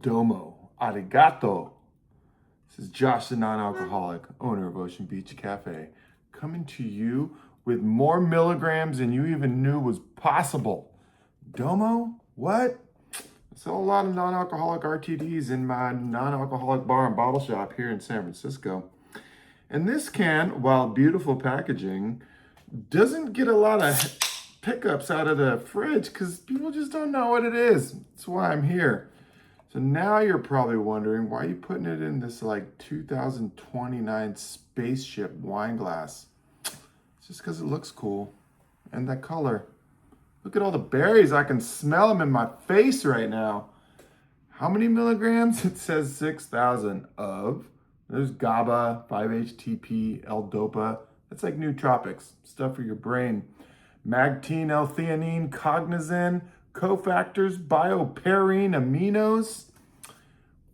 Domo. Arigato. This is Josh, the non-alcoholic, owner of Ocean Beach Cafe, coming to you with more milligrams than you even knew was possible. Domo? What? I sell a lot of non-alcoholic RTDs in my non-alcoholic bar and bottle shop here in San Francisco. And this can, while beautiful packaging, doesn't get a lot of pickups out of the fridge because people just don't know what it is. That's why I'm here. So now you're probably wondering, why are you putting it in this like 2029 spaceship wine glass? It's just because it looks cool. And that color. Look at all the berries. I can smell them in my face right now. How many milligrams? It says 6,000 of. There's GABA, 5-HTP, L-Dopa. That's like nootropics, stuff for your brain. Magtein, L-theanine, cognizin, cofactors, Bioperine, aminos.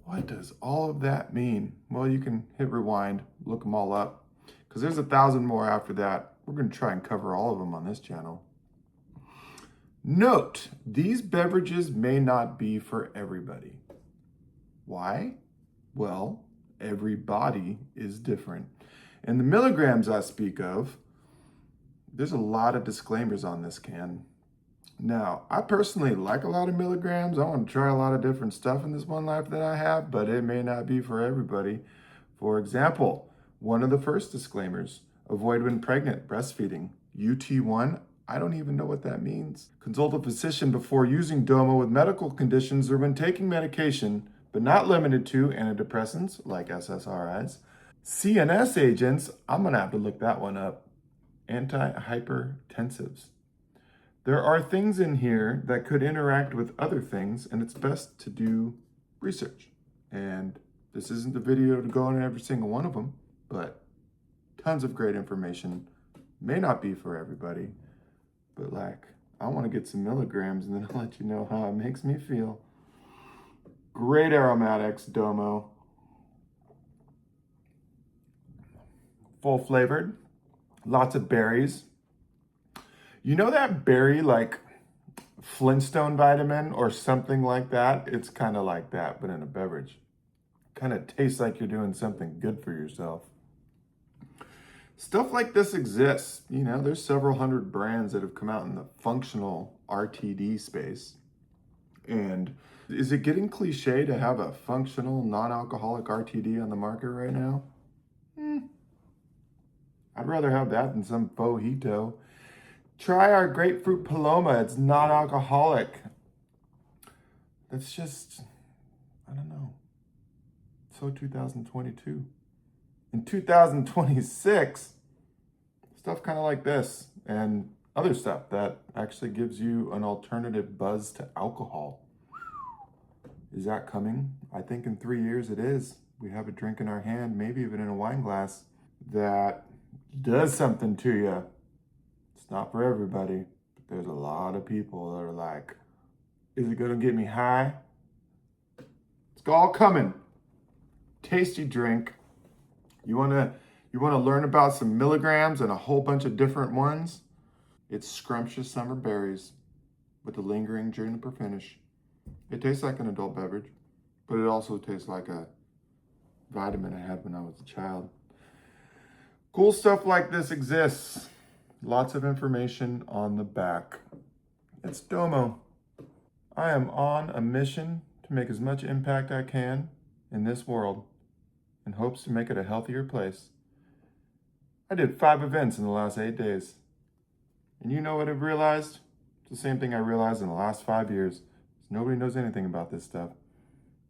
What does all of that mean? Well, you can hit rewind, look them all up, because there's 1,000 more after that. We're going to try and cover all of them on this channel. Note, these beverages may not be for everybody. Why? Well, every body is different. And the milligrams I speak of, there's a lot of disclaimers on this can. Now, I personally like a lot of milligrams. I want to try a lot of different stuff in this one life that I have, but it may not be for everybody. For example, one of the first disclaimers, avoid when pregnant, breastfeeding. UT1, I don't even know what that means. Consult a physician before using Domo with medical conditions or when taking medication, but not limited to antidepressants like SSRIs. CNS agents, I'm gonna have to look that one up. Antihypertensives. There are things in here that could interact with other things, and it's best to do research. And this isn't the video to go on every single one of them, but tons of great information. May not be for everybody, but like, I want to get some milligrams and then I'll let you know how it makes me feel. Great aromatics, Domo. Full flavored, lots of berries. You know that berry like Flintstone vitamin or something like that? It's kind of like that, but in a beverage. Kind of tastes like you're doing something good for yourself. Stuff like this exists. You know, there's several hundred brands that have come out in the functional RTD space. And is it getting cliche to have a functional non-alcoholic RTD on the market right now? I'd rather have that than some fojito. Try our grapefruit paloma. It's non-alcoholic. That's just, I don't know. So 2022. In 2026, stuff kind of like this and other stuff that actually gives you an alternative buzz to alcohol. Is that coming? I think in 3 years it is. We have a drink in our hand, maybe even in a wine glass, that does something to you. It's not for everybody, but there's a lot of people that are like, is it gonna get me high? It's all coming. Tasty drink. You wanna learn about some milligrams and a whole bunch of different ones? It's scrumptious summer berries with a lingering juniper finish. It tastes like an adult beverage, but it also tastes like a vitamin I had when I was a child. Cool stuff like this exists. Lots of information on the back. It's Domo. I am on a mission to make as much impact I can in this world in hopes to make it a healthier place. I did 5 events in the last 8 days. And you know what I've realized? It's the same thing I realized in the last 5 years. Nobody knows anything about this stuff.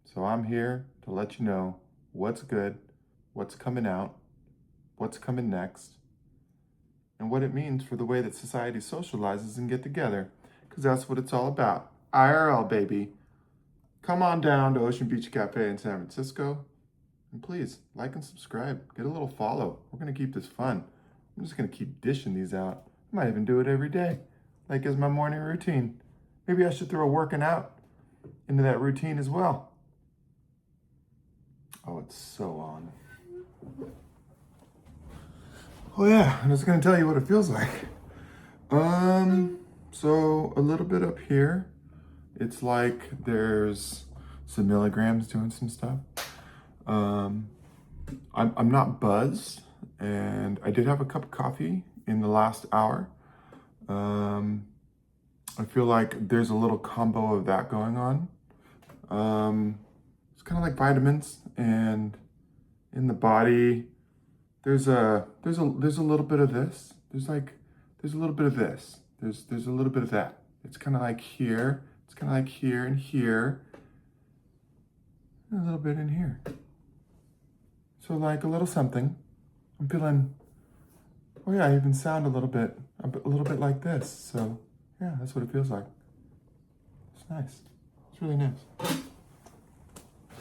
So I'm here to let you know what's good, what's coming out, what's coming next, and what it means for the way that society socializes and get together, because that's what it's all about. IRL, baby. Come on down to Ocean Beach Cafe in San Francisco, and please like and subscribe. Get a little follow. We're going to keep this fun. I'm just going to keep dishing these out. I might even do it every day, like as my morning routine. Maybe I should throw working out into that routine as well. Oh, it's so on. Oh yeah, I'm just gonna tell you what it feels like. So a little bit up here, it's like there's some milligrams doing some stuff. I'm not buzzed, and I did have a cup of coffee in the last hour. I feel like there's a little combo of that going on. It's kind of like vitamins, and in the body, there's a little bit of this. There's a little bit of this. There's a little bit of that. It's kind of like here. It's kind of like here and here. And a little bit in here. So like a little something. I'm feeling, oh yeah, I even sound a little bit like this. So yeah, that's what it feels like. It's nice. It's really nice.